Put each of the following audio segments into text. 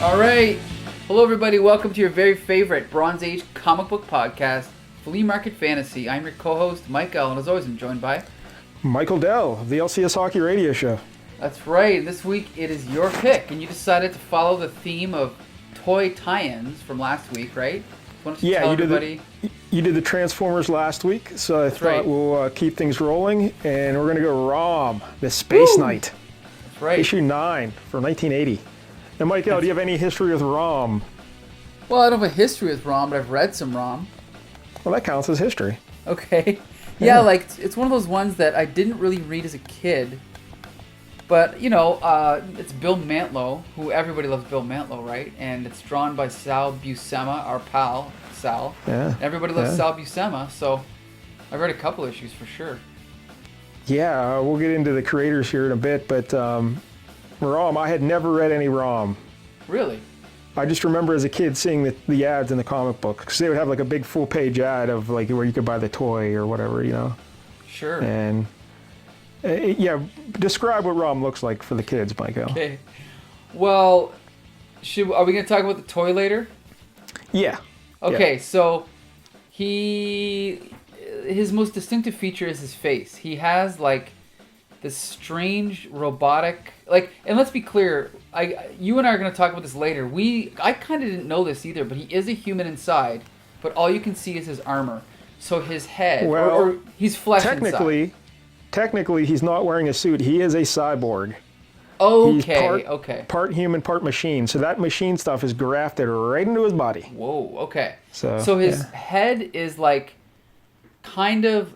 All right. Hello, everybody. Welcome to your very favorite Bronze Age comic book podcast, Flea Market Fantasy. I'm your co-host, Mike L., and as always, I'm joined by... Michael Dell, of the LCS Hockey Radio Show. That's right. This week, it is your pick, and you decided to follow the theme of toy tie-ins from last week, right? Why don't you tell everybody... You did the Transformers last week, so I thought we'll keep things rolling, and we're going to go ROM, the Space Knight. That's right. Issue 9 from 1980. And Michael, do you have any history with ROM? Well, I don't have a history with ROM, but I've read some ROM. Well, that counts as history. Okay. Yeah, like, it's one of those ones that I didn't really read as a kid. But, you know, it's Bill Mantlo, who everybody loves Bill Mantlo, right? And it's drawn by Sal Buscema, our pal, Sal. Yeah. Everybody loves Sal Buscema, so I read a couple issues for sure. Yeah, we'll get into the creators here in a bit, but ROM, I had never read any ROM. Really? I just remember as a kid seeing the ads in the comic book, because they would have like a big full-page ad of like where you could buy the toy or whatever, you know. Sure. And yeah, describe what ROM looks like for the kids, Michael. Okay. Well, are we going to talk about the toy later? Yeah. Okay, so his most distinctive feature is his face. He has like this strange robotic, like, and let's be clear, you and I are going to talk about this later. I kind of didn't know this either, but he is a human inside, but all you can see is his armor. So his head, or he's flesh inside. Technically, he's not wearing a suit. He is a cyborg. Okay, He's part human, part machine. So that machine stuff is grafted right into his body. Whoa, okay. So his head is like kind of,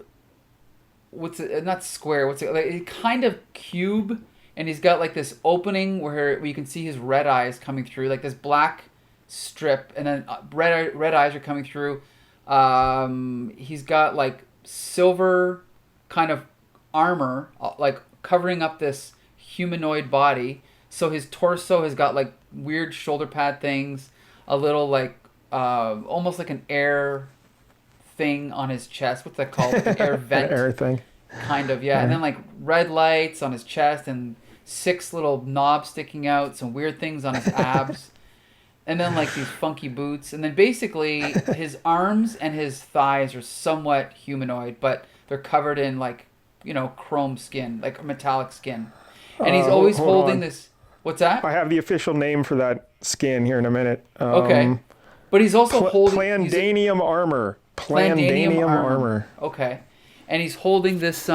not square, like kind of cube, and he's got like this opening where you can see his red eyes coming through, like this black strip, and then red eyes are coming through. He's got like silver kind of armor, like covering up this humanoid body. So his torso has got like weird shoulder pad things, a little like almost like an air thing on his chest. What's that called? Like an air vent. Air thing. Kind of, yeah. And then like red lights on his chest and 6 little knobs sticking out, some weird things on his abs. And then like these funky boots. And then basically his arms and his thighs are somewhat humanoid, but they're covered in like, you know, chrome skin, like metallic skin. And he's always holding this. What's that? I have the official name for that skin here in a minute. Okay. But he's also holding... Plandanium armor. Plandanium armor. Okay. And he's holding this...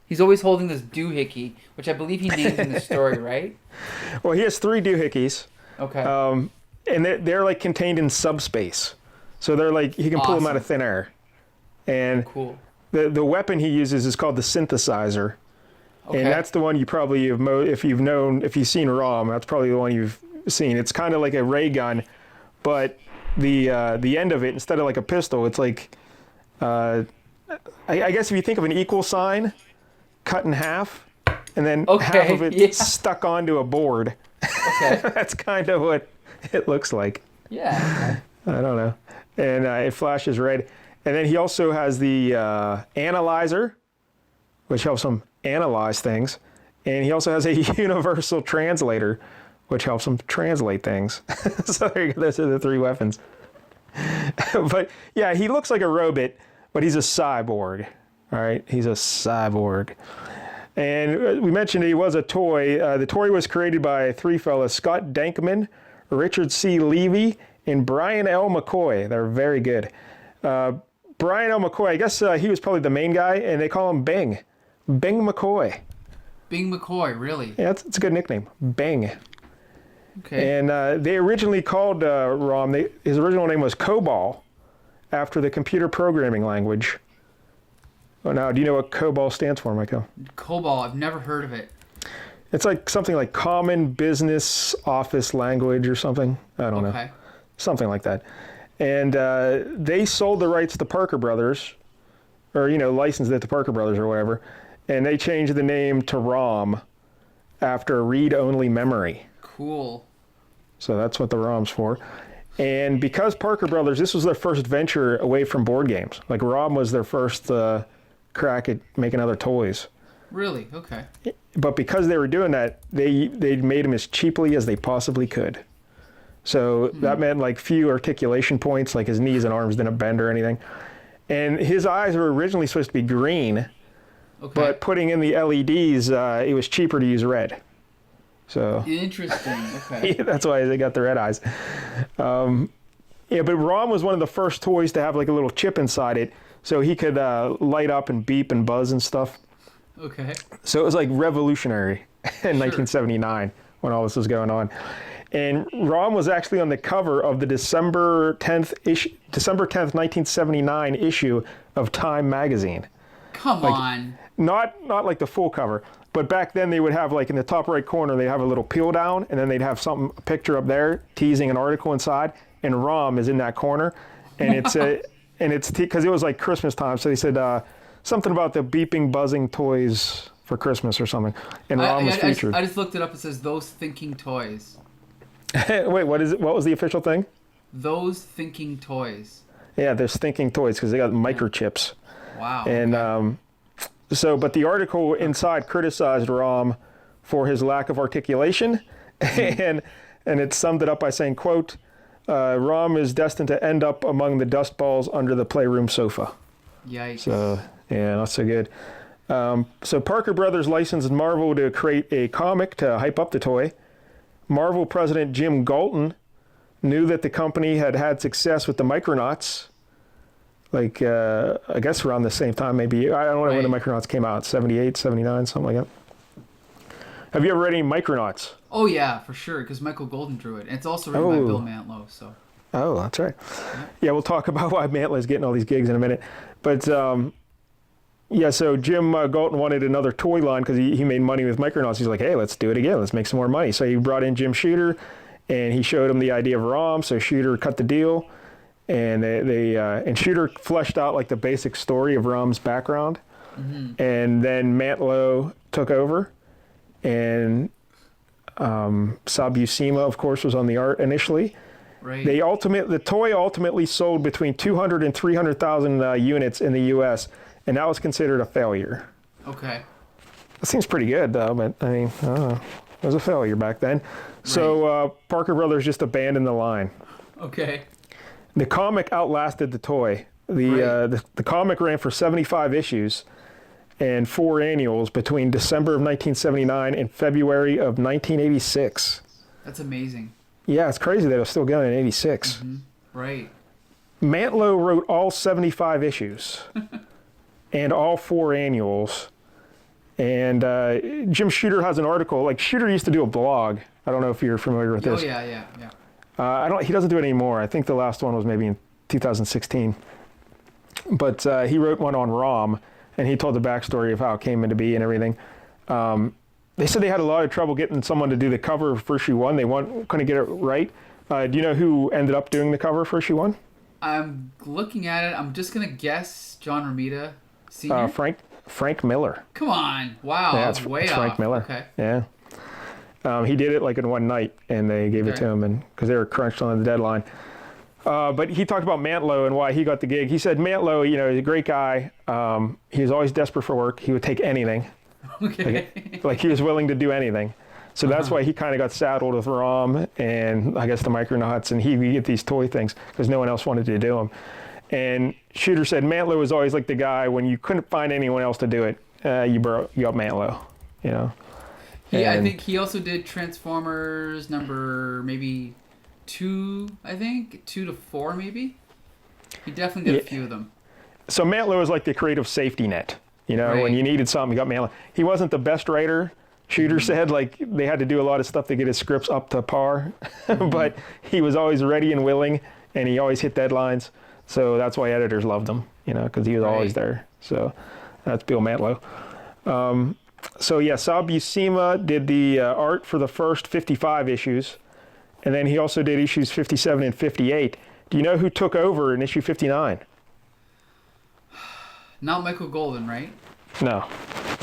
He's always holding this doohickey, which I believe he named in the story, right? Well, he has 3 doohickeys. Okay. And they're like contained in subspace. So they're like... He can pull them out of thin air. And cool. The weapon he uses is called the synthesizer. Okay. And that's the one you probably have, if you've seen ROM, that's probably the one you've seen. It's kind of like a ray gun, but the end of it, instead of like a pistol, it's like, I guess if you think of an equal sign, cut in half, and then half of it stuck onto a board. Okay. That's kind of what it looks like. Yeah. I don't know. And it flashes red. And then he also has the analyzer, which helps him analyze things, and he also has a universal translator, which helps him translate things. So there you go. Those are the 3 weapons. But yeah, he looks like a robot, but he's a cyborg. All right, he's a cyborg. And we mentioned he was a toy. The toy was created by 3 fellas: Scott Dankman, Richard C. Levy, and Brian L. McCoy. They're very good. Brian L. McCoy, I guess he was probably the main guy, and they call him Bing. Bing McCoy. Bing McCoy, really? Yeah, it's a good nickname. Bing. Okay. And they originally called ROM, his original name was COBOL, after the computer programming language. Oh, now, do you know what COBOL stands for, Michael? COBOL, I've never heard of it. It's like something like Common Business Office Language or something. I don't know. Something like that. And they sold the rights to Parker Brothers, or, you know, licensed it to Parker Brothers or whatever. And they changed the name to ROM after read-only memory. Cool. So that's what the ROM's for. And because Parker Brothers, this was their first venture away from board games. Like ROM was their first crack at making other toys. Really? Okay. But because they were doing that, they made them as cheaply as they possibly could. So that meant like few articulation points, like his knees and arms didn't bend or anything. And his eyes were originally supposed to be green, but putting in the LEDs, it was cheaper to use red. So interesting. Okay. Yeah, that's why they got the red eyes. Yeah, but Rom was one of the first toys to have like a little chip inside it, so he could light up and beep and buzz and stuff. Okay. So it was like revolutionary in 1979 when all this was going on. And Rom was actually on the cover of the December 10th, 1979 issue of Time magazine. Come on. Not like the full cover, but back then they would have like in the top right corner, they'd have a little peel down, and then they'd have a picture up there teasing an article inside, and Rom is in that corner. And it's because it was like Christmas time, so they said something about the beeping, buzzing toys for Christmas or something. And Rom was featured. I just looked it up. It says those thinking toys. Wait, what is it? What was the official thing? Those thinking toys. Yeah, there's thinking toys because they got microchips. Wow. And but the article inside criticized Rom for his lack of articulation, and it summed it up by saying, quote, Rom is destined to end up among the dust balls under the playroom sofa. Yikes. So, yeah, not so good. So Parker Brothers licensed Marvel to create a comic to hype up the toy. Marvel president Jim Galton knew that the company had had success with the Micronauts, like, I guess around the same time, maybe. I don't know when the Micronauts came out, 78, 79, something like that. Have you ever read any Micronauts? Oh, yeah, for sure, because Michael Golden drew it. And it's also written by Bill Mantlo, so. Oh, that's right. Yeah, we'll talk about why Mantlo's getting all these gigs in a minute. But, yeah, so Jim Galton wanted another toy line because he made money with Micronauts. He's like, hey, let's do it again. Let's make some more money. So he brought in Jim Shooter, and he showed him the idea of Rom. So Shooter cut the deal, and and Shooter fleshed out like the basic story of Rom's background. Mm-hmm. And then Mantlo took over, and Sal Buscema, of course, was on the art initially. Right. The toy ultimately sold between 200 and 300,000 units in the U.S., and that was considered a failure. Okay. That seems pretty good, though, but I mean, I don't know. It was a failure back then. Right. So Parker Brothers just abandoned the line. Okay. The comic outlasted the toy. The comic ran for 75 issues and 4 annuals between December of 1979 and February of 1986. That's amazing. Yeah, it's crazy that it was still going in 86. Mm-hmm. Right. Mantlo wrote all 75 issues and all 4 annuals. And Jim Shooter has an article. Like, Shooter used to do a blog. I don't know if you're familiar with this. Oh, yeah. He doesn't do it anymore. I think the last one was maybe in 2016. But he wrote one on Rom, and he told the backstory of how it came into be and everything. They said they had a lot of trouble getting someone to do the cover for issue 1. They couldn't get it right. Do you know who ended up doing the cover for issue 1? I'm looking at it. I'm just going to guess John Romita Sr.? Frank Miller. Come on. Wow. Yeah, it's way off. Frank Miller. Okay. Yeah. He did it like in one night, and they gave it to him, and because they were crunched on the deadline. But he talked about Mantlo and why he got the gig. He said Mantlo, he's a great guy. He was always desperate for work. He would take anything. Okay. Like he was willing to do anything. So that's why he kind of got saddled with Rom and I guess the Micronauts, and he would get these toy things because no one else wanted to do them. And Shooter said Mantlo was always like the guy when you couldn't find anyone else to do it, you got Mantlo, Yeah, I think he also did Transformers number maybe 2, 2 to 4 maybe. He definitely did a few of them. So Mantlo was like the creative safety net. When you needed something, you got Mantlo. He wasn't the best writer. Shooter said like they had to do a lot of stuff to get his scripts up to par, but he was always ready and willing, and he always hit deadlines. So that's why editors loved him, because he was always there. So that's Bill Mantlo. So yeah, Sal Buscema did the art for the first 55 issues, and then he also did issues 57 and 58. Do you know who took over in issue 59? Not Michael Golden, right? No.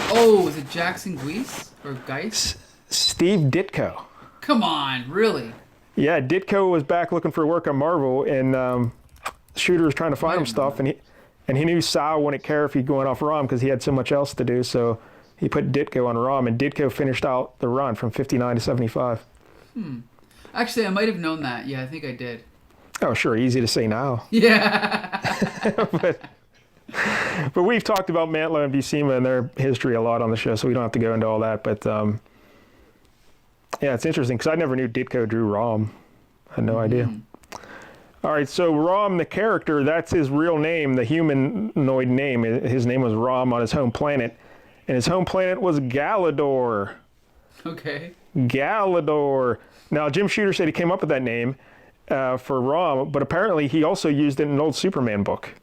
Oh, was it Jackson Guice or Geist? Steve Ditko. Come on, really? Yeah, Ditko was back looking for work on Marvel, and Shooter was trying to find him stuff, and he knew Sal wouldn't care if he'd going off Rom because he had so much else to do, so he put Ditko on Rom, and Ditko finished out the run from 59 to 75. Actually, I might have known that. Yeah, I think I did. Oh, sure, easy to say now. Yeah. but but we've talked about Mantlo and Buscema and their history a lot on the show, so we don't have to go into all that. But yeah, it's interesting because I never knew Ditko drew Rom. I had no idea. All right, so Rom, the character, that's his real name, the humanoid name. His name was Rom on his home planet, and his home planet was Galador. Okay. Galador. Now, Jim Shooter said he came up with that name for Rom, but apparently he also used it in an old Superman book.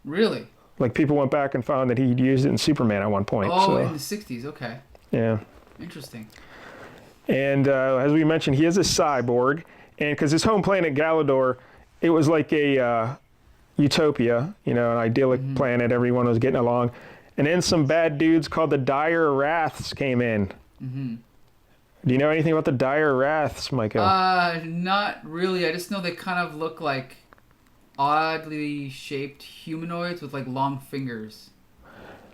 Really? Like people went back and found that he'd used it in Superman at one point. Oh, so, in the 60s. Okay. Yeah. Interesting. And as we mentioned, he is a cyborg. And because his home planet, Galador, it was like a utopia, an idyllic planet. Everyone was getting along. And then some bad dudes called the Dire Wraths came in. Do you know anything about the Dire Wraths, Micah? Not really. I just know they kind of look like oddly shaped humanoids with like long fingers.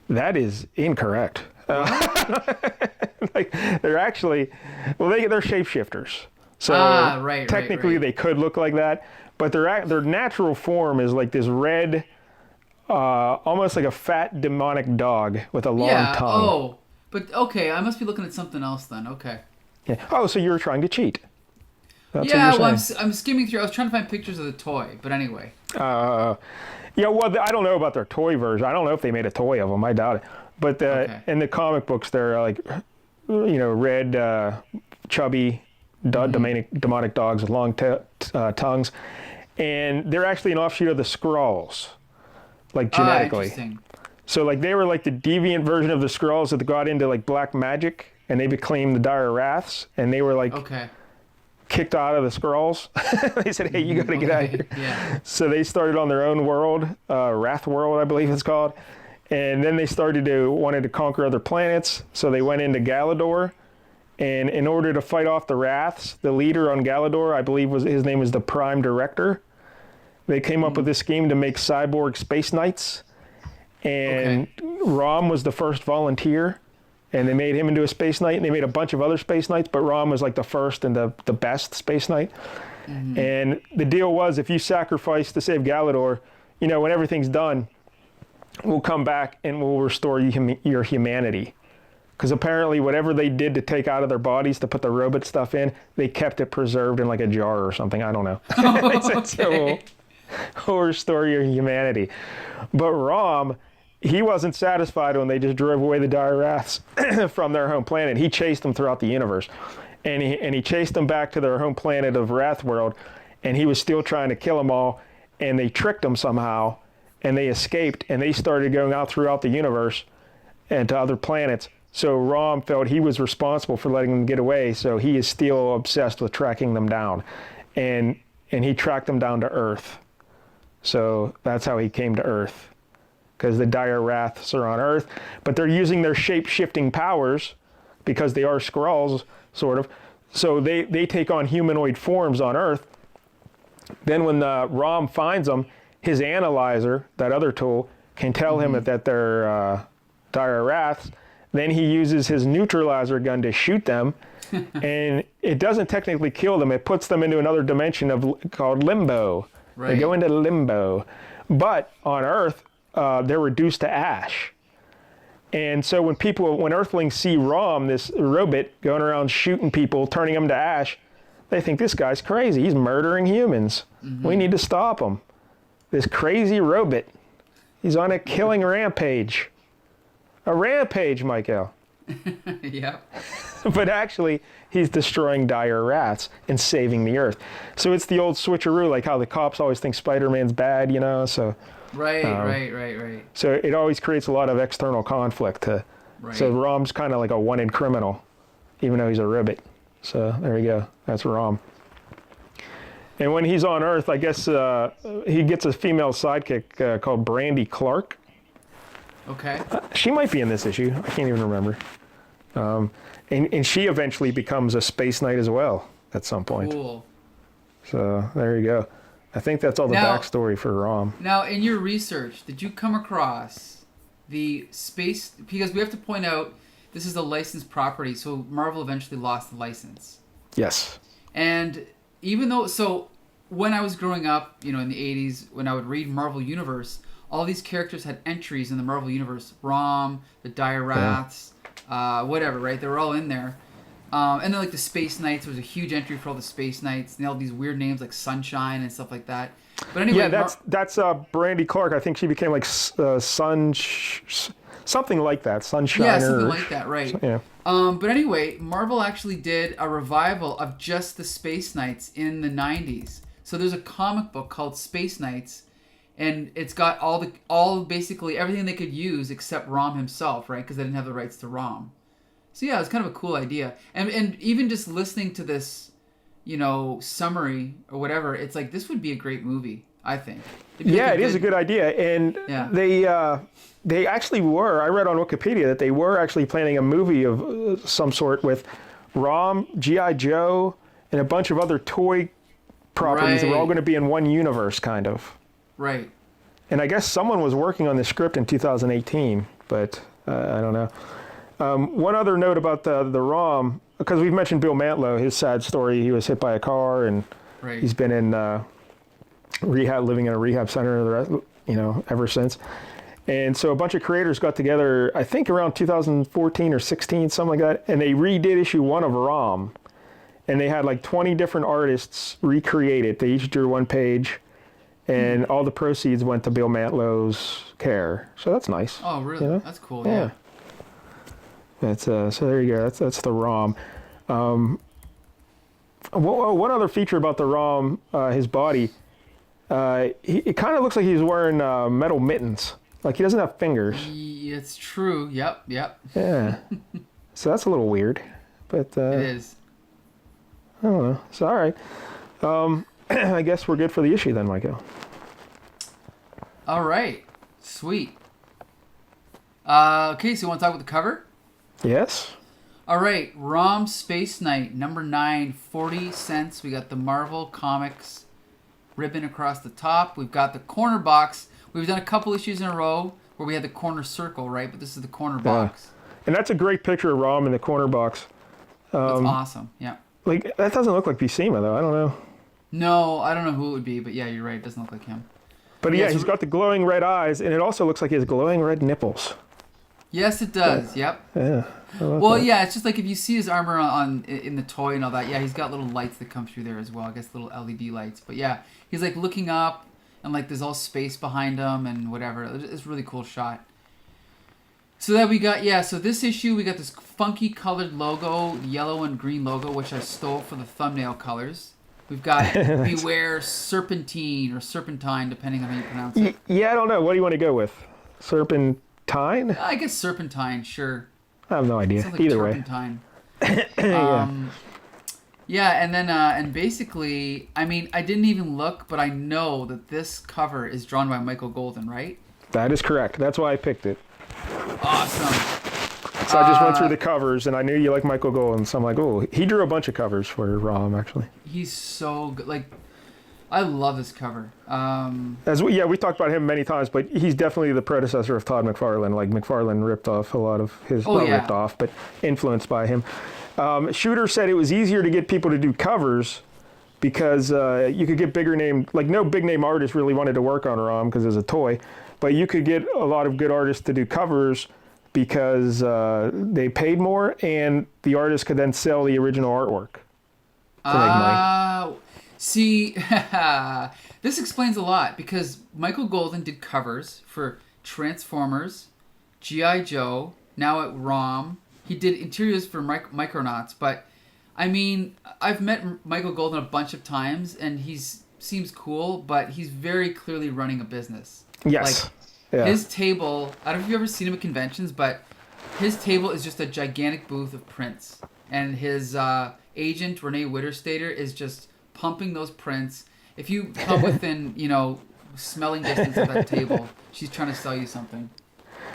That is incorrect. Like they're actually, they're shapeshifters. So technically they could look like that, but their natural form is like this red, almost like a fat demonic dog with a long tongue. Oh, but okay, I must be looking at something else then. Okay. Yeah. Oh, so you're trying to cheat? That's yeah, well, I'm skimming through. I was trying to find pictures of the toy, but anyway. Yeah, well, I don't know about their toy version. I don't know if they made a toy of them. I doubt it. But in the comic books, they're like, red, chubby, demonic dogs with long tongues. And they're actually an offshoot of the Skrulls, like genetically. Interesting. So like they were like the deviant version of the Skrulls that got into like black magic, and they became the Dire Wraths, and they were like kicked out of the Skrulls. They said, hey, you got to get out of here. Yeah. So they started on their own world, Wrath World, I believe it's called. And then they wanted to conquer other planets. So they went into Galador. And in order to fight off the Wraths, the leader on Galador, I believe his name was the Prime Director. They came up with this scheme to make cyborg space knights. And Rom was the first volunteer. And they made him into a space knight, and they made a bunch of other space knights, but Rom was like the first and the best space knight. And the deal was, if you sacrifice to save Galador, when everything's done, we'll come back and we'll restore your humanity. Because apparently whatever they did to take out of their bodies to put the robot stuff in, they kept it preserved in like a jar or something. I don't know. So we'll restore your humanity. But Rom, he wasn't satisfied when they just drove away the Dire Wraths from their home planet. He chased them throughout the universe. And he chased them back to their home planet of Wrath World. And he was still trying to kill them all. And they tricked them somehow. And they escaped. And they started going out throughout the universe and to other planets. So Rom felt he was responsible for letting them get away. So he is still obsessed with tracking them down. And he tracked them down to Earth. So that's how he came to Earth. Because the Dire Wraths are on Earth, but they're using their shape-shifting powers because they are Skrulls, sort of. So they take on humanoid forms on Earth. Then when Rom finds them, his analyzer, that other tool, can tell him that they're Dire Wraths. Then he uses his neutralizer gun to shoot them, and it doesn't technically kill them. It puts them into another dimension called limbo. Right. They go into limbo. But on Earth, they're reduced to ash. And so when Earthlings see Rom, this robot, going around shooting people, turning them to ash, they think this guy's crazy. He's murdering humans. We need to stop him. This crazy robot. He's on a killing rampage. A rampage, Michael. Yeah. But actually, he's destroying Dire Wraths and saving the Earth. So it's the old switcheroo, like how the cops always think Spider-Man's bad, so... Right. So it always creates a lot of external conflict. So Rom's kind of like a wanted criminal, even though he's a ribbit. So there you go. That's Rom. And when he's on Earth, I guess he gets a female sidekick called Brandy Clark. Okay. She might be in this issue. I can't even remember. And she eventually becomes a space knight as well at some point. Cool. So there you go. I think that's all the backstory for Rom. Now, in your research, did you come across the space... Because we have to point out, this is a licensed property, so Marvel eventually lost the license. Yes. And even though, so when I was growing up, in the 80s, when I would read Marvel Universe, all these characters had entries in the Marvel Universe. Rom, the Dire Wraths, whatever, right? They were all in there. And then like the Space Knights, there was a huge entry for all the Space Knights. And they had all these weird names like Sunshine and stuff like that. But anyway, yeah, that's Brandy Clark. I think she became like something like that, Sunshine. Yeah, something like that, right? Yeah. But anyway, Marvel actually did a revival of just the Space Knights in the 90s. So there's a comic book called Space Knights, and it's got all basically everything they could use except Rom himself, right? Because they didn't have the rights to Rom. So yeah, it's kind of a cool idea. And even just listening to this, summary or whatever, it's like this would be a great movie, I think. Yeah, it is a good idea. And they actually were, I read on Wikipedia that they were actually planning a movie of some sort with Rom, G.I. Joe, and a bunch of other toy properties that were all going to be in one universe, kind of. Right. And I guess someone was working on the script in 2018, but I don't know. One other note about the Rom, because we've mentioned Bill Mantlo, his sad story. He was hit by a car, and he's been in rehab, living in a rehab center, ever since. And so a bunch of creators got together, I think around 2014 or 16, something like that, and they redid issue 1 of Rom. And they had like 20 different artists recreate it. They each drew one page, and all the proceeds went to Bill Mantlo's care. So that's nice. Oh, really? That's cool. Yeah. That's so there you go. That's the Rom. One other feature about the Rom, his body, it kind of looks like he's wearing metal mittens. Like he doesn't have fingers. It's true. Yep. Yeah. So that's a little weird, but it is. I don't know. It's all right. I guess we're good for the issue then, Michael. All right. Sweet. Okay, so you want to talk about the cover? Yes. All right. Rom Space Knight, number 9, 40 cents. We got the Marvel Comics ribbon across the top. We've got the corner box. We've done a couple issues in a row where we had the corner circle, right? But this is the corner box. And that's a great picture of Rom in the corner box. That's awesome. Yeah. Like, that doesn't look like Buscema, though. I don't know. No, I don't know who it would be, but yeah, you're right. It doesn't look like him. But yeah, he's got the glowing red eyes, and it also looks like he has glowing red nipples. Yes, it does. Yep. Yeah. Well, yeah, it's just like if you see his armor in the toy and all that, yeah, he's got little lights that come through there as well. I guess little LED lights. But yeah, he's like looking up, and like there's all space behind him and whatever. It's a really cool shot. So that we got, so this issue, we got this funky colored logo, yellow and green logo, which I stole for the thumbnail colors. We've got Beware Serpentine or Serpentine, depending on how you pronounce it. Yeah, I don't know. What do you want to go with? Serpentine? I guess Serpentine, sure. I have no idea. Sounds like Either turpentine. way. Yeah, and then and basically, I mean, I didn't even look, but I know that this cover is drawn by Michael Golden, right? That is correct. That's why I picked it. Awesome. So I just went through the covers, and I knew you like Michael Golden, so I'm like, oh, he drew a bunch of covers for Rom, actually. He's so good. Like, I love this cover. We talked about him many times, but he's definitely the predecessor of Todd McFarlane. Like, McFarlane ripped off a lot of his, ripped off, but influenced by him. Shooter said it was easier to get people to do covers because you could get bigger name, like no big name artist really wanted to work on Rom because it was a toy, but you could get a lot of good artists to do covers because they paid more and the artist could then sell the original artwork to make money. See, this explains a lot because Michael Golden did covers for Transformers, G.I. Joe, now at ROM. He did interiors for Micronauts, but I mean, I've met Michael Golden a bunch of times and seems cool, but he's very clearly running a business. Yes. Like, his table, I don't know if you've ever seen him at conventions, but his table is just a gigantic booth of prints. And his agent, Renee Witterstater, is just pumping those prints. If you come within, smelling distance of that table, she's trying to sell you something.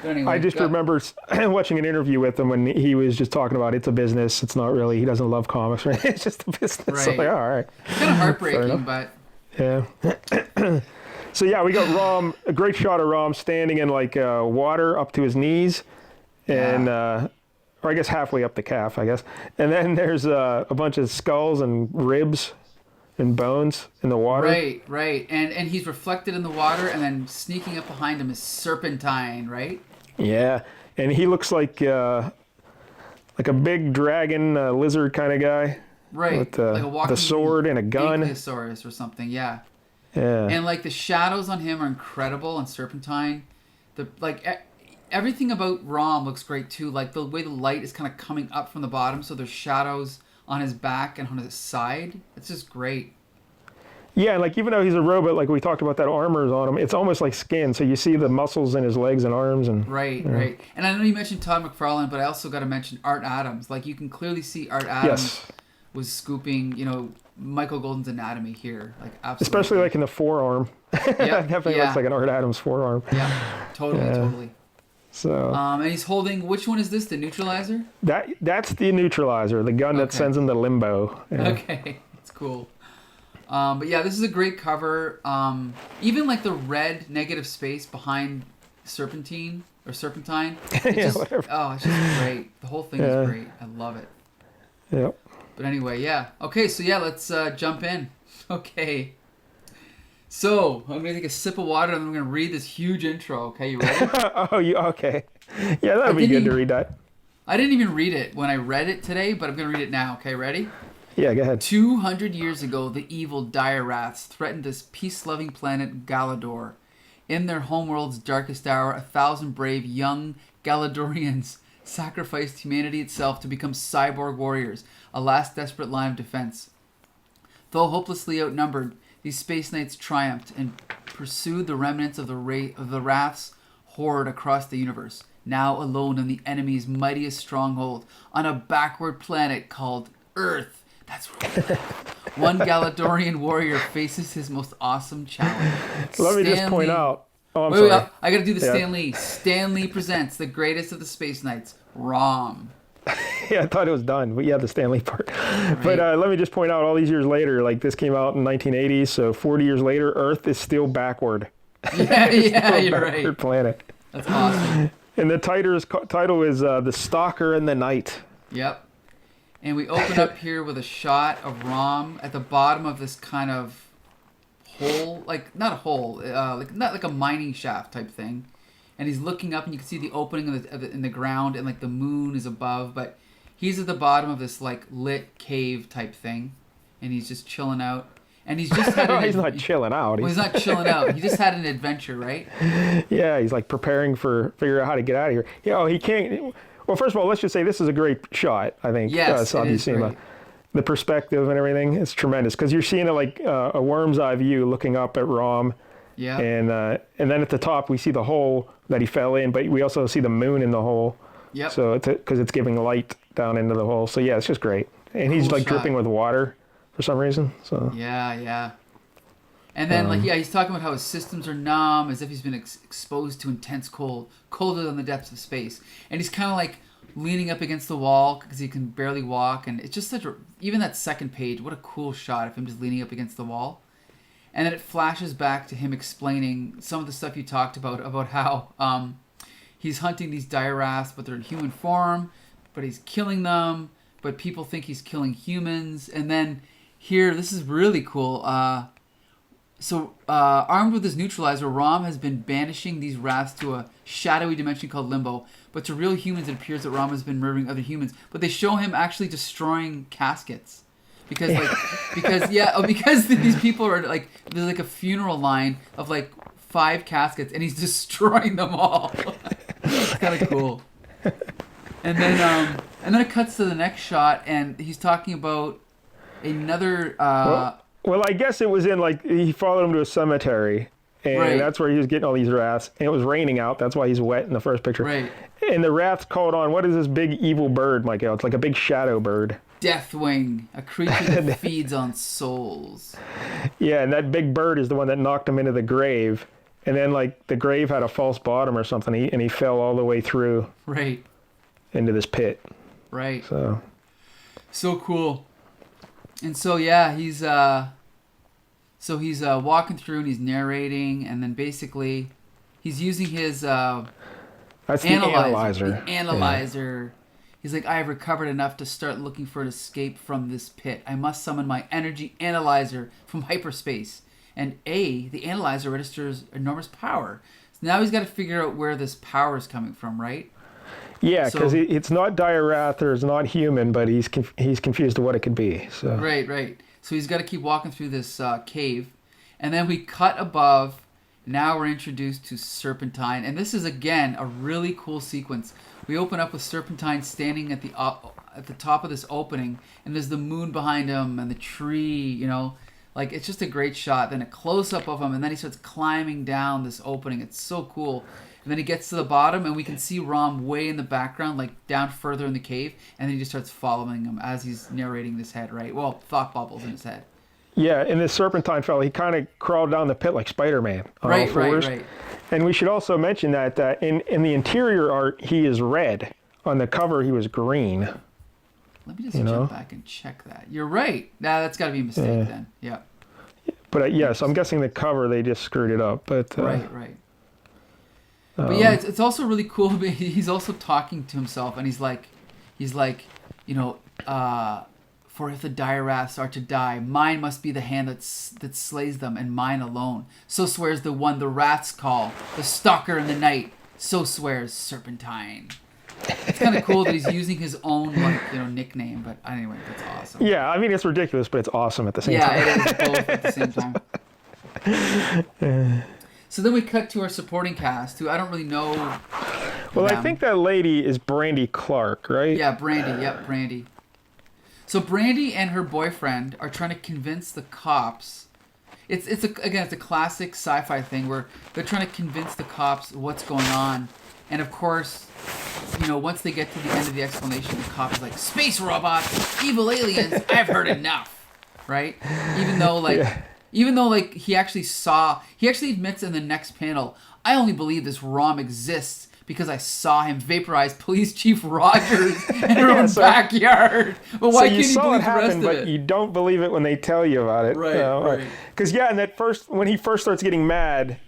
But anyway, I just remember watching an interview with him when he was just talking about it's a business. It's not really, he doesn't love comics, right? It's just a business. Right. So I'm like, all right. It's kind of heartbreaking, but... Yeah. So yeah, we got Rom, a great shot of Rom standing in like water up to his knees. And or I guess halfway up the calf, I guess. And then there's a bunch of skulls and ribs and bones in the water. Right. And he's reflected in the water, and then sneaking up behind him is Serpentine, right? Yeah, and he looks like a big dragon lizard kind of guy. Right. With like a walking the sword and a gun. Ankylosaurus or something, yeah. Yeah. And like the shadows on him are incredible on Serpentine. Everything about Rom looks great too. Like the way the light is kind of coming up from the bottom, so there's shadows on his back and on his side. It's just great. Yeah, like even though he's a robot, like we talked about, that armor's on him. It's almost like skin, so you see the muscles in his legs and arms and. Right. And I know you mentioned Todd McFarlane, but I also got to mention Art Adams. Like you can clearly see Art Adams was scooping, Michael Golden's anatomy here, like absolutely. Especially like in the forearm. Yeah, definitely looks like an Art Adams forearm. Yeah, totally. So. And he's holding. Which one is this? The neutralizer? That's the neutralizer, the gun that sends him to limbo. Yeah. Okay, it's cool. But yeah, this is a great cover. Even like the red negative space behind Serpentine. It's just great. The whole thing is great. I love it. Yep. But anyway, yeah. Okay, so yeah, let's jump in. Okay. So, I'm going to take a sip of water and I'm going to read this huge intro. Okay, you ready? Okay. Yeah, that'd be good to read that. I didn't even read it when I read it today, but I'm going to read it now. Okay, ready? Yeah, go ahead. 200 years ago, the evil dire wraths threatened this peace-loving planet Galador. In their homeworld's darkest hour, 1,000 brave young Galadorians sacrificed humanity itself to become cyborg warriors, a last desperate line of defense. Though hopelessly outnumbered, these space knights triumphed and pursued the remnants of the Wrath's horde across the universe, now alone in the enemy's mightiest stronghold on a backward planet called Earth. That's where we live. One Galadorian warrior faces his most awesome challenge. Let me just point out. Oh, I'm Wait, sorry. I gotta do the Stan Lee. Stan Lee presents the greatest of the Space Knights, Rom. Yeah, I thought it was done, but yeah, the Stanley part. Right. But let me just point out, all these years later, like this came out in 1980, so 40 years later, Earth is still backward. Yeah, you're right. Planet. That's awesome. And the title is The Stalker and the Night. Yep. And we open up here with a shot of Rom at the bottom of this kind of hole, like not a hole, not like a mining shaft type thing. And he's looking up, and you can see the opening in the ground, and like the moon is above. But he's at the bottom of this like lit cave type thing, and he's just chilling out. And he's just had he's not chilling out. He's not chilling out. He just had an adventure, right? Yeah, he's like preparing figure out how to get out of here. He can't. Well, first of all, let's just say this is a great shot. I think. Yes, it is great. The perspective and everything is tremendous because you're seeing it like a worm's eye view looking up at Rom. Yeah. And then at the top we see the hole that he fell in, but we also see the moon in the hole. Yep. So because it's giving light down into the hole. So yeah, it's just great. And he's like dripping with water for some reason. So. Yeah. And then he's talking about how his systems are numb, as if he's been exposed to intense cold, colder than the depths of space. And he's kind of like leaning up against the wall because he can barely walk. And it's just even that second page, what a cool shot of him just leaning up against the wall. And then it flashes back to him explaining some of the stuff you talked about how he's hunting these dire wraths, but they're in human form, but he's killing them, but people think he's killing humans. And then here, this is really cool. So armed with his neutralizer, Rom has been banishing these wraths to a shadowy dimension called Limbo. But to real humans, it appears that Rom has been murdering other humans. But they show him actually destroying caskets. Because these people are like, there's like a funeral line of like 5 caskets, and he's destroying them all. It's kind of cool. And then it cuts to the next shot, and he's talking about another. Well, I guess it was in like he followed him to a cemetery, and that's where he was getting all these wraths. And it was raining out. That's why he's wet in the first picture. Right. And the wraths called on. What is this big evil bird, Michael? It's like a big shadow bird. Deathwing, a creature that feeds on souls. Yeah, and that big bird is the one that knocked him into the grave. And then, like, the grave had a false bottom or something, and he fell all the way through. Right. Into this pit. Right. So cool. And so, yeah, he's walking through and he's narrating, and then basically he's using his that's the analyzer. The analyzer. He's like, I have recovered enough to start looking for an escape from this pit. I must summon my energy analyzer from hyperspace. And the analyzer registers enormous power. So now he's got to figure out where this power is coming from, right? Yeah, because it's not dire wrath or it's not human, but he's confused to what it could be. So Right. So he's got to keep walking through this cave. And then we cut above. Now we're introduced to Serpentine. And this is, again, a really cool sequence. We open up with Serpentine standing at the top of this opening. And there's the moon behind him and the tree, you know. Like, it's just a great shot. Then a close-up of him. And then he starts climbing down this opening. It's so cool. And then he gets to the bottom. And we can see Rom way in the background, like down further in the cave. And then he just starts following him as he's narrating this head, right? Well, thought bubbles in his head. Yeah, and this Serpentine fella, he kind of crawled down the pit like Spider-Man on all fours. Right. And we should also mention that in the interior art, he is red. On the cover, he was green. Let me just jump back and check that. You're right. Nah, that's got to be a mistake then. Yeah. But yes, I'm guessing the cover, they just screwed it up. But Right. But yeah, it's also really cool. He's also talking to himself, and he's like, you know, for if the dire wraths are to die, mine must be the hand that slays them, and mine alone. So swears the one the wraths call, the stalker in the night. So swears Serpentine. It's kind of cool that he's using his own nickname, but anyway, that's awesome. Yeah, I mean it's ridiculous, but it's awesome at the same time. Yeah, it is both at the same time. So then we cut to our supporting cast, who I don't really know. Well, I think that lady is Brandy Clark, right? Yeah, Brandy. Yep, Brandy. So Brandy and her boyfriend are trying to convince the cops. It's a classic sci-fi thing where they're trying to convince the cops what's going on, and of course, you know, once they get to the end of the explanation, the cop is like, "Space robots, evil aliens. I've heard enough." Right? Even though he actually admits in the next panel, "I only believe this ROM exists because I saw him vaporize Police Chief Rogers in her own backyard." But why can't you believe the rest of it? But you don't believe it when they tell you about it. Right. Because when he first starts getting mad,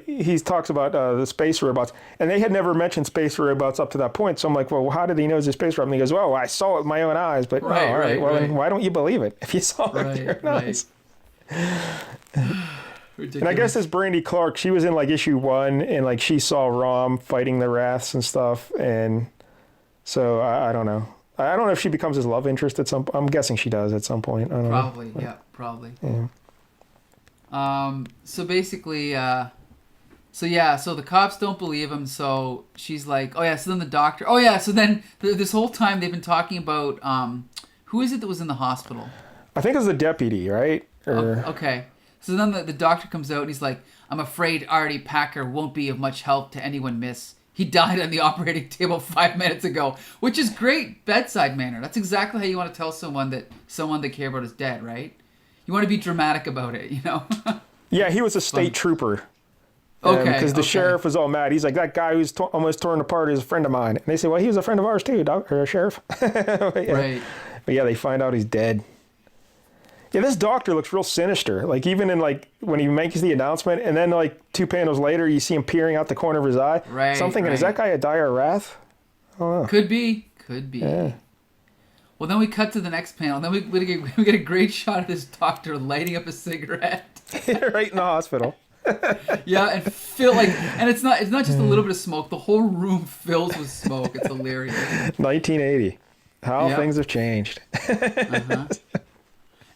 he talks about the space robots, and they had never mentioned space robots up to that point. So I'm like, well, how did he know it's a space robot? And he goes, well, I saw it with my own eyes. But then why don't you believe it if you saw it with your own eyes? Ridiculous. And I guess this Brandy Clark, she was in like issue 1, and like she saw Rom fighting the Wraths and stuff, and so I don't know. I don't know if she becomes his love interest at some. I'm guessing she does at some point. I don't know. Probably. Yeah. So basically, so the cops don't believe him. So she's like, oh yeah. So then the doctor. Oh yeah. So then this whole time they've been talking about who is it that was in the hospital? I think it was the deputy, right? Okay. So then the doctor comes out and he's like, I'm afraid Artie Packer won't be of much help to anyone, miss. He died on the operating table 5 minutes ago, which is great bedside manner. That's exactly how you want to tell someone they care about is dead, right? You want to be dramatic about it, you know? Yeah, he was a state trooper. Okay. Because the sheriff was all mad. He's like, that guy who's almost torn apart is a friend of mine. And they say, well, he was a friend of ours too, Sheriff. Right. But yeah, they find out he's dead. Yeah, this doctor looks real sinister. Like even in like when he makes the announcement, and then like 2 panels later, you see him peering out the corner of his eye. Right. So I'm thinking, is that guy a dire wrath? I don't know. Could be. Yeah. Well, then we cut to the next panel, and then we get a great shot of this doctor lighting up a cigarette. Right in the hospital. Yeah, and and it's not just a little bit of smoke. The whole room fills with smoke. It's hilarious. 1980. How things have changed.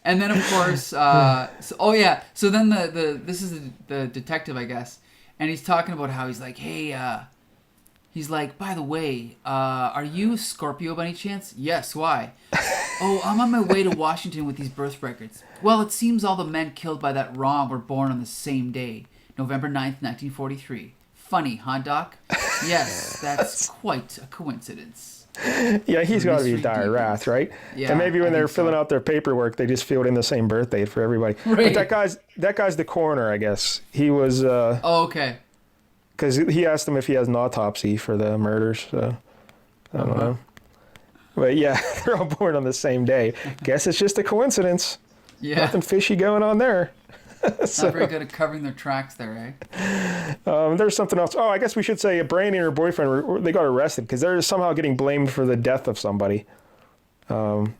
And then of course, so then this is the detective, I guess, and he's talking about how he's like, hey, he's like, by the way, are you a Scorpio by any chance? Yes, why? Oh, I'm on my way to Washington with these birth records. Well, it seems all the men killed by that ROM were born on the same day, November 9th, 1943. Funny, huh, Doc? Yes, that's quite a coincidence. Yeah, he's got to be dire wrath, right? Yeah, and maybe when they're filling out their paperwork, they just filled in the same birth date for everybody. Right. But that guy's the coroner, I guess. He was. Okay. Because he asked him if he has an autopsy for the murders. So I don't know. But yeah, they're all born on the same day. Guess it's just a coincidence. Yeah. Nothing fishy going on there. So, Not very good at covering their tracks there, eh? there's something else. Oh, I guess we should say Brandy and her boyfriend, they got arrested because they're somehow getting blamed for the death of somebody. One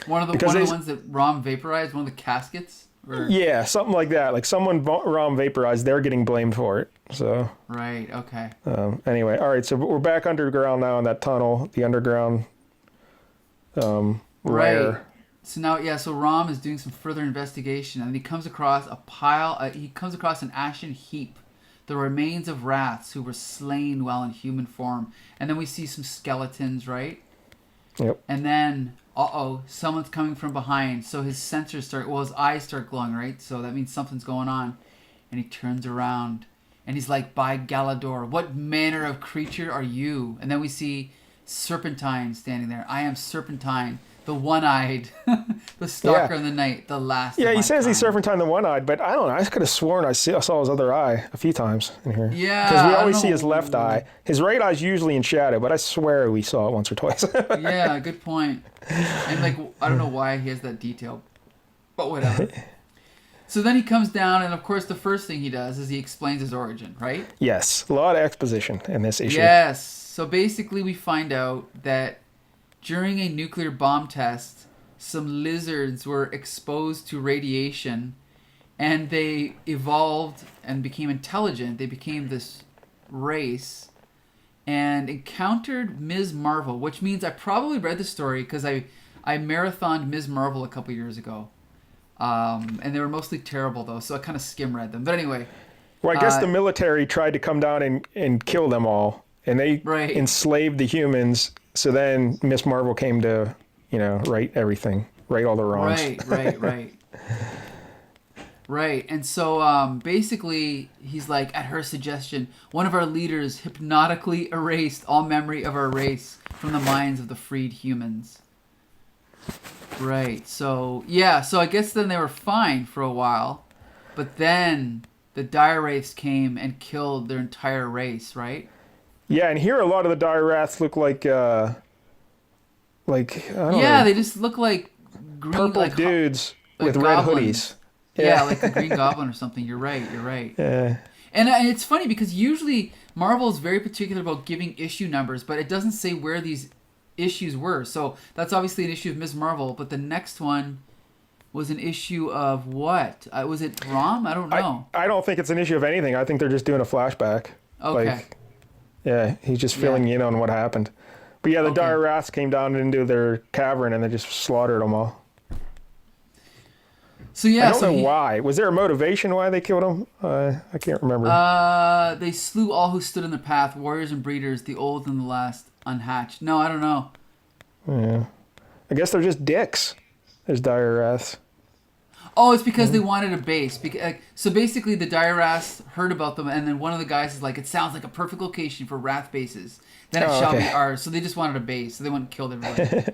of the ones that Rom vaporized, one of the caskets? Or... Yeah, something like that. Like someone Rom vaporized, they're getting blamed for it. So right, okay. Anyway, all right. So we're back underground now in that tunnel, the underground Right. lair. So now, yeah. So Rom is doing some further investigation, and he comes across a pile. He comes across an ashen heap, the remains of rats who were slain while in human form. And then we see some skeletons, right? Yep. And then, someone's coming from behind. So his sensors his eyes start glowing, right? So that means something's going on. And he turns around, and he's like, "By Galador, what manner of creature are you?" And then we see Serpentine standing there. "I am Serpentine, the one-eyed, the stalker in the night, the last." Yeah, of he my says he's kind." Serpentine the one-eyed, but I don't know. I could have sworn I saw his other eye a few times in here. Yeah, because we I always don't see know. his left eye. His right eye's usually in shadow, but I swear we saw it once or twice. Yeah, good point. And like, I don't know why he has that detail, but whatever. So then he comes down, and of course the first thing he does is he explains his origin, right? Yes, a lot of exposition in this issue. Yes. So basically we find out that during a nuclear bomb test, some lizards were exposed to radiation, and they evolved and became intelligent. They became this race and encountered Ms. Marvel, which means I probably read the story because I marathoned Ms. Marvel a couple years ago. And they were mostly terrible, though, so I kind of skim-read them. But anyway. Well, I guess the military tried to come down and kill them all, and they enslaved the humans. So then Miss Marvel came to, right everything, right all the wrongs. Right. Right. And so basically, he's like, at her suggestion, one of our leaders hypnotically erased all memory of our race from the minds of the freed humans. Right. So, yeah. So I guess then they were fine for a while. But then the dire wraiths came and killed their entire race, right? Yeah, and here a lot of the dire wraiths look like I don't know. Yeah, they just look like green, purple dudes with red goblins. hoodies. Yeah, like the Green Goblin or something. You're right. Yeah. And it's funny because usually Marvel is very particular about giving issue numbers, but it doesn't say where these issues were. So that's obviously an issue of Ms. Marvel, but the next one was an issue of what? Was it Rom? I don't know. I don't think it's an issue of anything. I think they're just doing a flashback. Okay. Yeah, he's just filling you in on what happened. But yeah, the dire wraiths came down into their cavern and they just slaughtered them all. So yeah, I don't know why. Was there a motivation why they killed him? I can't remember. They slew all who stood in their path, warriors and breeders, the old and the last unhatched. No, I don't know. Yeah, I guess they're just dicks. There's dire wraiths. Oh, it's because they wanted a base. So basically, the dire wraiths heard about them, and then one of the guys is like, "It sounds like a perfect location for wrath bases. Then it shall be ours." So they just wanted a base, so they went and killed everybody.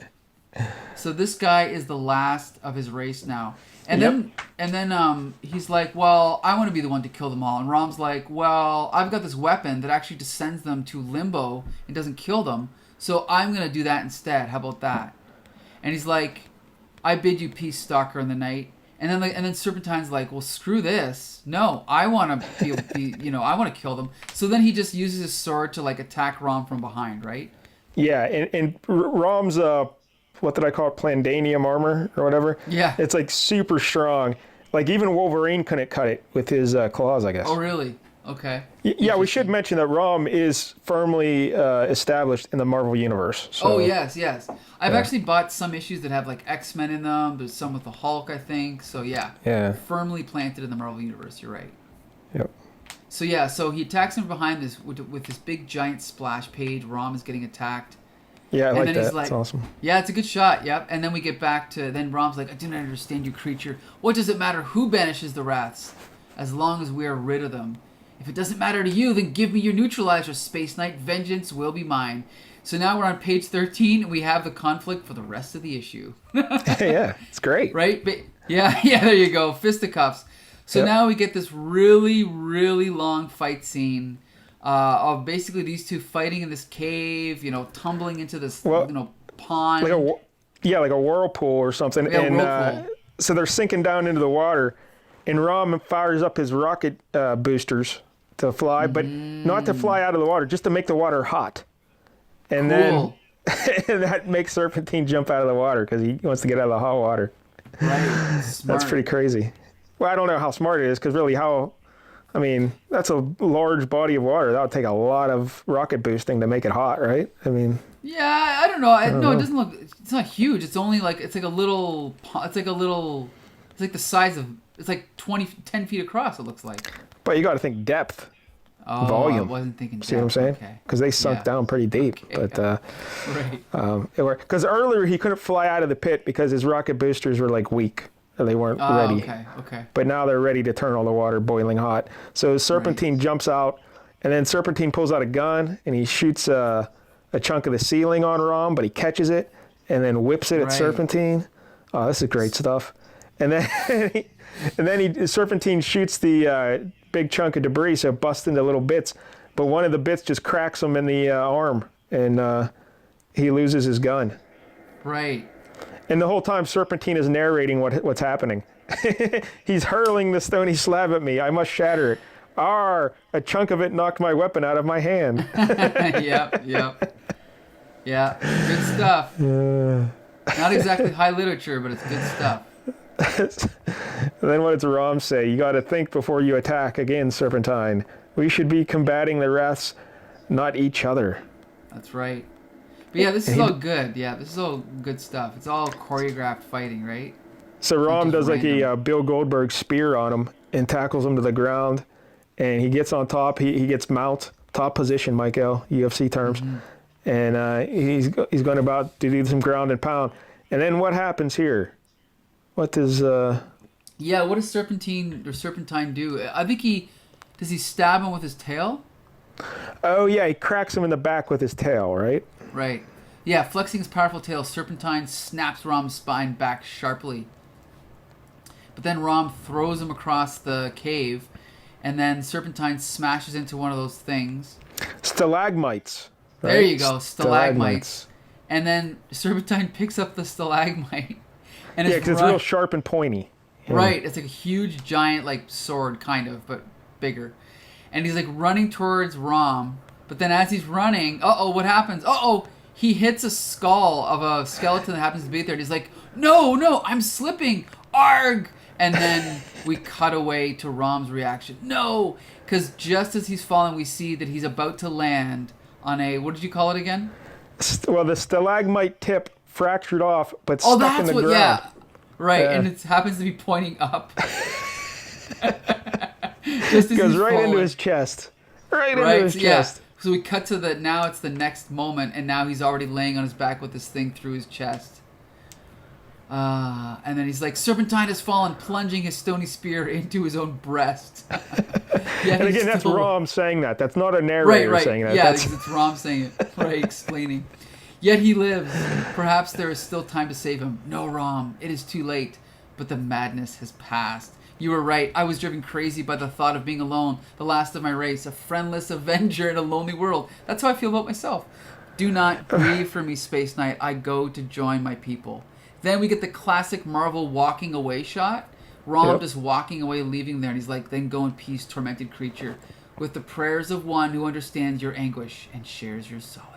So this guy is the last of his race now. And then he's like, "Well, I want to be the one to kill them all." And Rom's like, "Well, I've got this weapon that actually just sends them to limbo and doesn't kill them. So I'm going to do that instead. How about that?" And he's like, "I bid you peace, stalker in the night." And then Serpentine's like, "Well, screw this. No, I want to I want to kill them." So then he just uses his sword to like attack Rom from behind, right? Yeah, and Rom's what did I call it? Plandanium armor or whatever. Yeah. It's like super strong. Like even Wolverine couldn't cut it with his claws, I guess. Oh, really? Okay. Yeah, we should mention that Rom is firmly established in the Marvel Universe. So, oh, yes. I've actually bought some issues that have like X-Men in them. There's some with the Hulk, I think. So yeah. Firmly planted in the Marvel Universe. You're right. Yep. So yeah, so he attacks him behind this with this big giant splash page. Rom is getting attacked. Yeah, I like that. That's awesome. Yeah, it's a good shot. Yep. And then we get back to Rom's like, "I do not understand you, creature. What does it matter who banishes the wraths, as long as we are rid of them? If it doesn't matter to you, then give me your neutralizer, Space Knight. Vengeance will be mine." So now we're on page 13, and we have the conflict for the rest of the issue. Yeah, it's great. Right? But yeah, there you go. Fisticuffs. So now we get this really, really long fight scene of basically these two fighting in this cave, tumbling into this, pond. Like a whirlpool or something. Yeah, whirlpool. So they're sinking down into the water. and Rom fires up his rocket boosters to fly, but not to fly out of the water, just to make the water hot. And then and that makes Serpentine jump out of the water because he wants to get out of the hot water. Right. Smart. That's pretty crazy. Well, I don't know how smart it is because really that's a large body of water. That would take a lot of rocket boosting to make it hot, right? I mean... Yeah, I don't know. No, it doesn't look... It's not huge. It's only like... It's like the size of... It's like 10 feet across, it looks like. But you got to think depth. Oh, volume. I wasn't thinking depth. See what I'm saying? Okay. Because they sunk down pretty deep. Okay. But right. Because earlier he couldn't fly out of the pit because his rocket boosters were like weak. They weren't ready. Okay. But now they're ready to turn all the water boiling hot. So Serpentine jumps out, and then Serpentine pulls out a gun, and he shoots a chunk of the ceiling on Rom, but he catches it, and then whips it at Serpentine. Oh, this is great stuff. And then Serpentine shoots the big chunk of debris, so it busts into little bits. But one of the bits just cracks him in the arm, and he loses his gun. Right. And the whole time, Serpentine is narrating what's happening. He's hurling the stony slab at me. I must shatter it. A chunk of it knocked my weapon out of my hand. Yep. Yeah, good stuff. Not exactly high literature, but it's good stuff. And then what does Rom say? You got to think before you attack. Again, Serpentine. We should be combating the Wraths, not each other. That's right. But yeah, this is all good. Yeah, this is all good stuff. It's all choreographed fighting, right? So Rom does like a Bill Goldberg spear on him and tackles him to the ground. And he gets on top. He gets mount, top position, Michael, UFC terms. And he's going about to do some ground and pound. And then what happens here? What does... Yeah, what does Serpentine do? I think does he stab him with his tail? Oh, yeah, he cracks him in the back with his tail, right? Right. Yeah, flexing his powerful tail, Serpentine snaps Rom's spine back sharply. But then Rom throws him across the cave, and then Serpentine smashes into one of those things. Stalagmites. Right? There you go, stalagmites. And then Serpentine picks up the stalagmite. And because it's real sharp and pointy. Yeah. Right, it's like a huge, giant, like, sword, kind of, but bigger. And he's, like, running towards Rom. But then as he's running, what happens? He hits a skull of a skeleton that happens to be there. And he's like, no, I'm slipping. Arg! And then we cut away to Rom's reaction. No! Because just as he's falling, we see that he's about to land on what did you call it again? Well, the stalagmite tip fractured off, but stuck in the ground. Yeah. Right, and it happens to be pointing up. Just as goes he's right falling. into his chest. Right into his chest. So we cut to now it's the next moment, and now he's already laying on his back with this thing through his chest. And then he's like, Serpentine has fallen, plunging his stony spear into his own breast. And again, that's Rom saying that. That's not a narrator saying that. Yeah, it's Rom saying it. Right, explaining. Yet he lives. Perhaps there is still time to save him. No, Rom, it is too late. But the madness has passed. You were right. I was driven crazy by the thought of being alone, the last of my race, a friendless avenger in a lonely world. That's how I feel about myself. Do not grieve for me, Space Knight. I go to join my people. Then we get the classic Marvel walking away shot. Rom just walking away, leaving there. And he's like, then go in peace, tormented creature, with the prayers of one who understands your anguish and shares your solitude.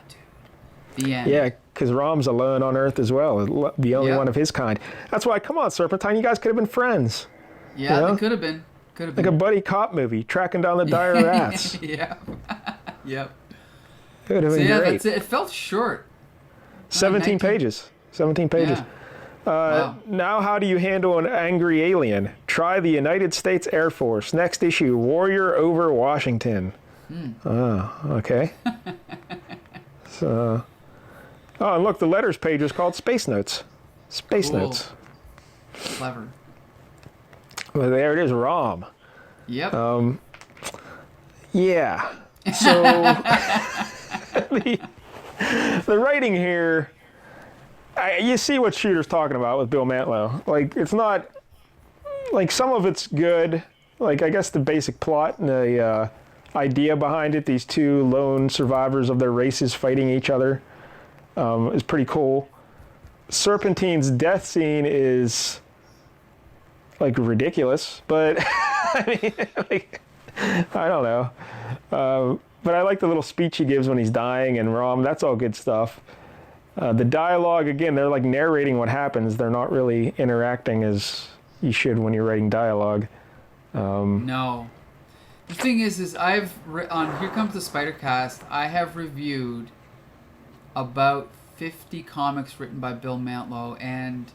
The end. Yeah, because Rom's alone on Earth as well, the only one of his kind. That's why, come on, Serpentine, you guys could have been friends. Yeah, they could have been. Like a buddy cop movie, tracking down the dire rats. Yeah. Yep. It would have been great. That's it. It felt short. 17 pages. 17 pages. Yeah. Wow. Now, how do you handle an angry alien? Try the United States Air Force. Next issue, Warrior over Washington. Okay. So, and look, the letters page is called Space Notes. Space Notes. Clever. Well, there it is, Rom. Yep. Yeah. So, the writing here, you see what Shooter's talking about with Bill Mantlo. Like, it's not, like, some of it's good. Like, I guess the basic plot and the idea behind it, these two lone survivors of their races fighting each other, is pretty cool. Serpentine's death scene is like ridiculous, but I mean, like, I don't know. But I like the little speech he gives when he's dying, and Rom, that's all good stuff. The dialogue, again, they're like narrating what happens. They're not really interacting as you should when you're writing dialogue. No. The thing is on Here Comes the Spider-Cast, I have reviewed about 50 comics written by Bill Mantlo, and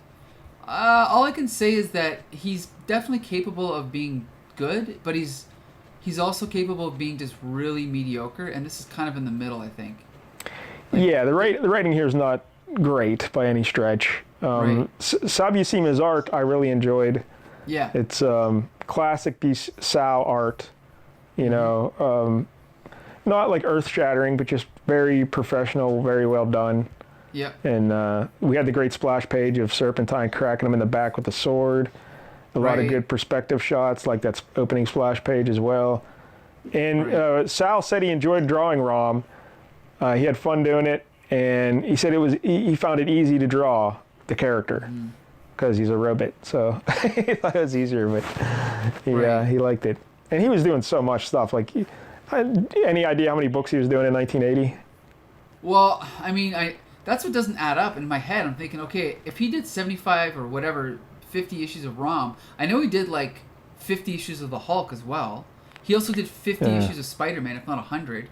all I can say is that he's definitely capable of being good, but he's also capable of being just really mediocre, and this is kind of in the middle, I think. Yeah, the writing here is not great by any stretch. Right. Sal Buscema's art I really enjoyed. Yeah. It's classic Sal art, you know, not like earth-shattering, but just very professional, very well done. Yeah. And we had the great splash page of Serpentine cracking him in the back with a sword. A lot of good perspective shots, like that opening splash page as well. And Sal said he enjoyed drawing Rom. He had fun doing it, and he said he found it easy to draw the character because he's a robot. So he thought it was easier, but he liked it. And he was doing so much stuff. Like, any idea how many books he was doing in 1980? Well, I mean, that's what doesn't add up in my head. I'm thinking, okay, if he did 75 or whatever, 50 issues of Rom, I know he did like 50 issues of the Hulk as well. He also did 50 issues of Spider-Man, if not 100.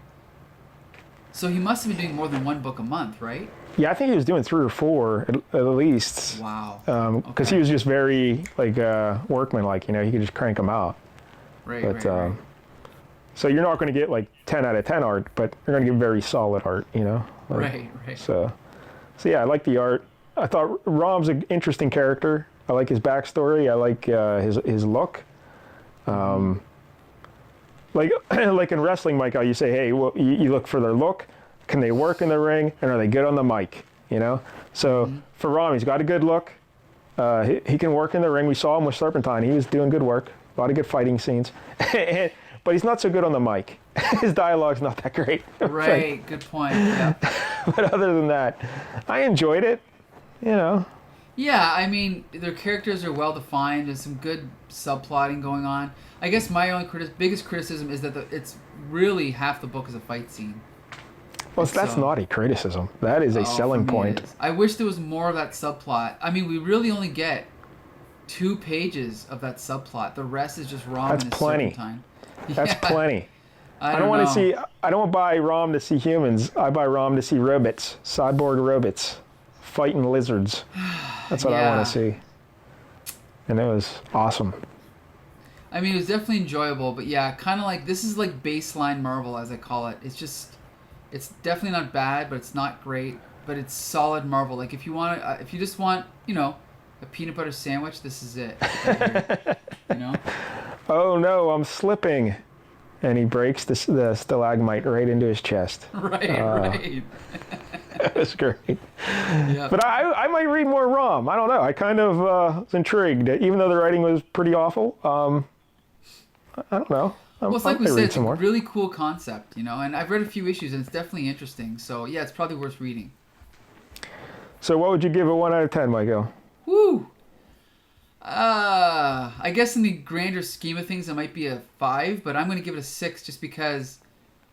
So he must have been doing more than one book a month, right? Yeah, I think he was doing 3 or 4 at least. Wow. Because he was just very like workman-like, you know, he could just crank them out. Right. So you're not going to get like 10 out of 10 art, but you're going to get very solid art, you know? Right. So yeah, I like the art. I thought Rom's an interesting character. I like his backstory. I like his look. Like in wrestling, Mike, how you say, hey, well, you look for their look. Can they work in the ring? And are they good on the mic? You know? So for Rom, he's got a good look. He can work in the ring. We saw him with Serpentine. He was doing good work. A lot of good fighting scenes. But he's not so good on the mic. His dialogue's not that great. Right. Good point. Yeah. But other than that, I enjoyed it. You know? Yeah, I mean, their characters are well defined. There's some good subplotting going on. I guess my only biggest criticism is that it's really half the book is a fight scene. Well, that's not a criticism. That is a selling point. I wish there was more of that subplot. I mean, we really only get 2 pages of that subplot. The rest is just Rom and his Serpentine. That's plenty. I don't want to see. I don't buy Rom to see humans. I buy Rom to see robots, cyborg robots, fighting lizards. That's what I want to see. And it was awesome. I mean, it was definitely enjoyable, but yeah, kind of like, this is like baseline Marvel, as I call it. It's definitely not bad, but it's not great, but it's solid Marvel. Like, if you just want, you know, a peanut butter sandwich, this is it. Right here, you know? Oh no, I'm slipping. And he breaks the stalagmite right into his chest. Right. That's great. Yep. But I might read more Rom. I don't know. I kind of was intrigued. Even though the writing was pretty awful, I don't know. Well, it's like we said, it's a really cool concept, you know, and I've read a few issues, and it's definitely interesting. So, yeah, it's probably worth reading. So what would you give it 1 out of 10, Michael? Woo! I guess in the grander scheme of things, it might be a 5, but I'm going to give it a 6 just because,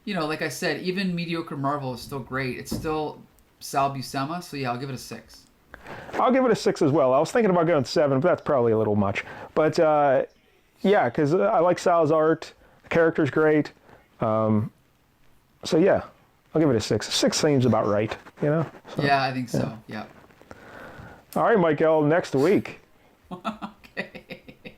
you know, like I said, even mediocre Marvel is still great. It's still Sal Buscema, so yeah, I'll give it a 6. I'll give it a 6 as well. I was thinking about going 7, but that's probably a little much. But yeah, because I like Sal's art. The character's great. So yeah, I'll give it a 6. 6 seems about right, you know? So, yeah, I think so, yeah. All right, Michael, next week. Okay.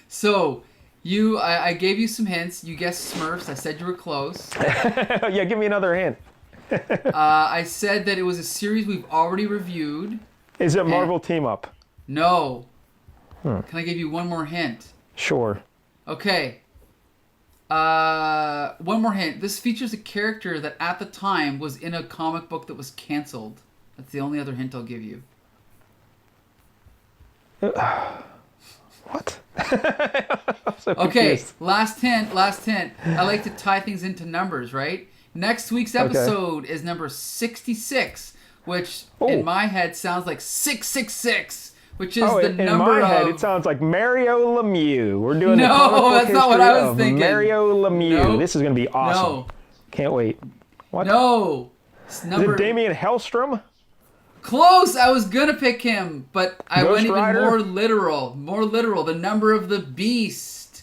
So, I gave you some hints. You guessed Smurfs. I said you were close. Yeah, give me another hint. I said that it was a series we've already reviewed. Is it Marvel Team Up? No. Can I give you one more hint? Sure. Okay. One more hint. This features a character that at the time was in a comic book that was canceled. That's the only other hint I'll give you. What? So okay, last hint. I like to tie things into numbers, right? Next week's episode is number 66, which in my head sounds like 666, which is Oh, the in number my head, of... it sounds like Mario Lemieux. We're doing the No, comic book that's not what I history was of thinking. Mario Lemieux. Nope. This is going to be awesome. No. Can't wait. What? No. It's Is number... it Damian Hellstrom? Close! I was gonna pick him, but I Ghost went even Rider? more literal. More literal. The number of the beast.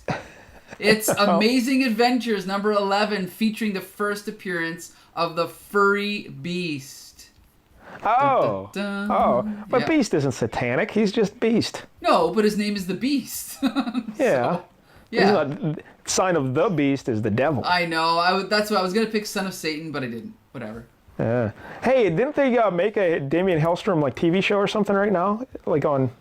It's Amazing Adventures number 11, featuring the first appearance of the furry beast. Oh. Dun, dun, dun. Oh. But Yeah. Beast isn't satanic. He's just Beast. No, but his name is the Beast. Yeah. Yeah. Isn't that- sign of the Beast is the devil. I know. That's what I was gonna pick. Son of Satan, but I didn't. Whatever. Yeah. Hey, didn't they make a Damian Hellstrom like TV show or something right now? Like on...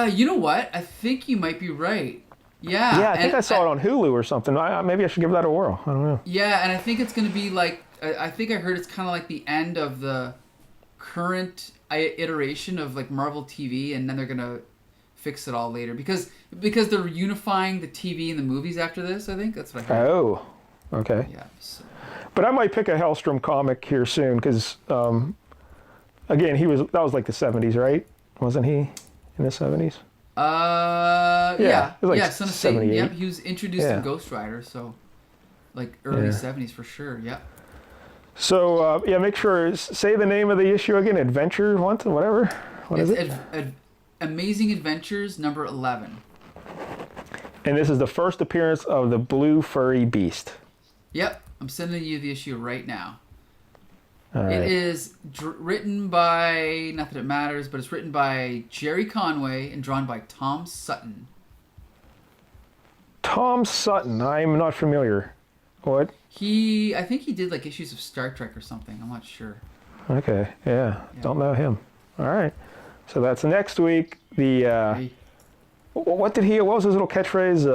You know what? I think you might be right. Yeah. Yeah, I think I saw it on Hulu or something. Maybe I should give that a whirl. I don't know. Yeah, and I think it's going to be like, I think I heard it's kind of like the end of the current iteration of like Marvel TV, and then they're going to fix it all later because they're unifying the TV and the movies after this. I think that's what I heard. Oh, okay. Yeah. So. But I might pick a Hellstrom comic here soon because, again, that was like the 70s, right? Wasn't he in the 70s? Yeah. it was like Yeah, Son of Satan. 78. Yep, he was introduced Yeah. in Ghost Rider, so like early Yeah. 70s for sure. Yeah. So, make sure, say the name of the issue again, Adventure, whatever. What is it? Amazing Adventures number 11. And this is the first appearance of the blue furry beast. Yep, I'm sending you the issue right now. All right. It is written by, not that it matters, but it's written by Jerry Conway and drawn by Tom Sutton. Tom Sutton, I'm not familiar. What? I think he did like issues of Star Trek or something. I'm not sure. Okay, yeah. Don't know him. All right. So that's next week. Hey. What was his little catchphrase?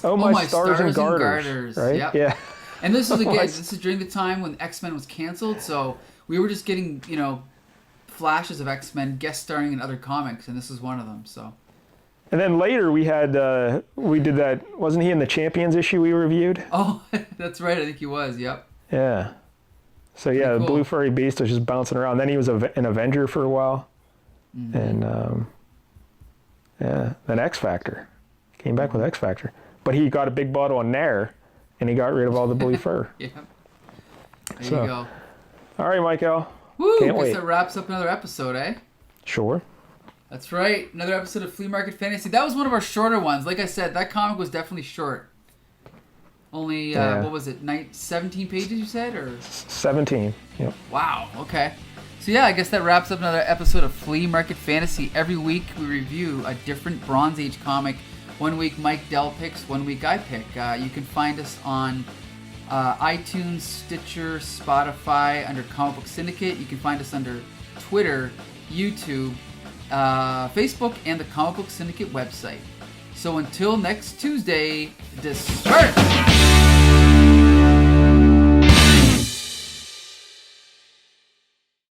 Oh, my stars and garters. Right? Yep. Yeah. And this is this is during the time when X-Men was canceled, so we were just getting, flashes of X-Men guest starring in other comics, and this is one of them, so. And then later we did that, wasn't he in the Champions issue we reviewed? Oh, that's right, I think he was, yep. Yeah. So yeah, Pretty the cool. blue furry beast was just bouncing around. Then he was an Avenger for a while. Mm-hmm. And then X Factor. Came back with X Factor. But he got a big bottle of Nair, and he got rid of all the blue fur. Yeah. There So, you go. All right, Michael. Woo! Can't Guess wait. that wraps up another episode, eh? Sure. That's right. Another episode of Flea Market Fantasy. That was one of our shorter ones. Like I said, that comic was definitely short. Only, what was it, 17 pages you said? Or 17. Yep. wow, okay. So yeah, I guess that wraps up another episode of Flea Market Fantasy. Every week we review a different Bronze Age comic. 1 week Mike Dell picks, 1 week I pick. You can find us on iTunes, Stitcher, Spotify, under Comic Book Syndicate. You can find us under Twitter, YouTube, Facebook, and the Comic Book Syndicate website. So until next Tuesday, disperse!